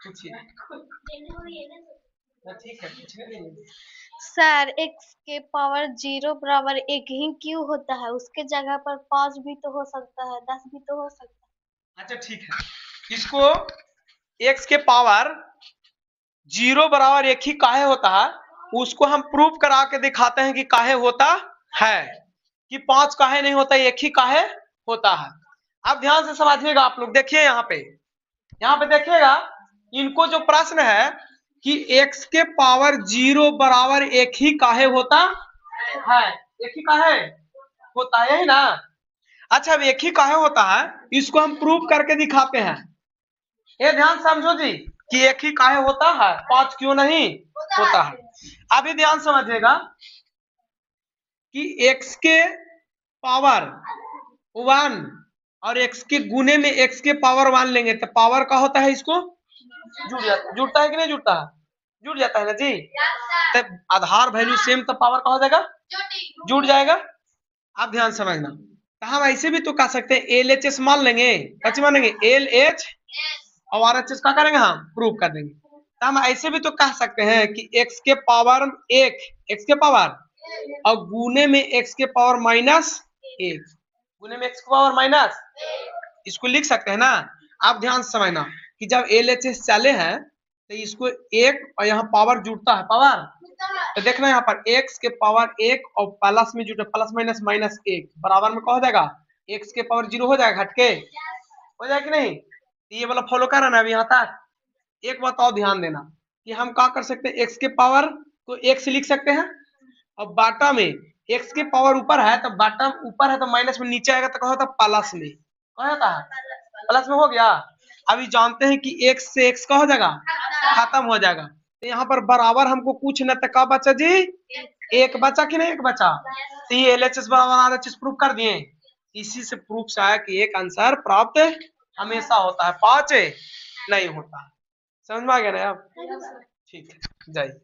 पूछिए। ठीक है पूछिए। सर x के पावर 0 बराबर 1 ही क्यों होता है? उसके जगह पर 5 भी तो हो सकता है, 10 भी तो हो सकता है। अच्छा ठीक है, इसको x के पावर 0 बराबर 1 ही काहे होता है, उसको हम प्रूव करा के दिखाते हैं कि काहे होता है, कि 5 काहे नहीं होता, 1 ही काहे होता है। अब ध्यान से समझिएगा आप लोग, देखिए यहाँ पे देखिएगा, इनको जो प्रश्न है कि x के पावर 0 बराबर 1 ही काहे होता है, 1 ही काहे होता है, यही ना। अच्छा अब 1 ही काहे होता है, इसको हम प्रूव करके दिखाते हैं। ये ध्यान समझो जी कि 1 ही काहे होता है, 5 क्यों नहीं होता है। अभी ध्यान समझिएगा कि x के पावर 1 और x के गुने में x के पावर 1 लेंगे तो पावर का होता है, इसको जुड़ता है कि नहीं जुड़ता है, जुड़ जाता है ना जी। तब आधार वैल्यू सेम तो पावर का हो जाएगा, जुड़ जाएगा। अब ध्यान समझना, तो हम ऐसे भी तो कह सकते हैं LHS मान लेंगे, कैसे मानेंगे, LH और RHS का करेंगे, हम प्रूव कर देंगे। तो हम ऐसे भी तो कह सकते हैं कि x के पावर 1 x के पावर और गुने में x के पावर -1, गुने में x के पावर माइनस, इसको लिख सकते हैं ना। आप ध्यान से समझना कि जब LHS चले हैं तो इसको 1 और यहाँ पावर जुड़ता है, पावर तो देखना यहाँ पर x के पावर 1 और प्लस में जुटे, प्लस माइनस -1 बराबर में क्या हो जाएगा, x के पावर 0 हो जाएगा, घटके हो जाएगा कि नहीं। ये वाला फॉलो कर रहा ना अभी यहाँ तक। एक बात और ध्यान देना कि हम क्या कर सकते हैं, x के पावर को 1 से लिख सकते हैं और बाटा में x के पावर ऊपर है तो बाटा ऊपर है तो माइनस में, नीचे आएगा तो क्या होता है, प्लस में, क्या होता है, प्लस में हो गया। अभी जानते हैं कि x से x का हो जाएगा, खत्म हो जाएगा। तो यहाँ पर बराबर हमको कुछ न तो क्या बचा जी, 1 बचा कि नहीं, 1 बचा। तो ये LHS बराबर RHS प्रूफ कर दिए। इसी से प्रूफ से आया कि एक आंसर प्राप्त हमेशा होता है, 5 नहीं होता। समझ में आ गया ना आप, ठीक है जाइए।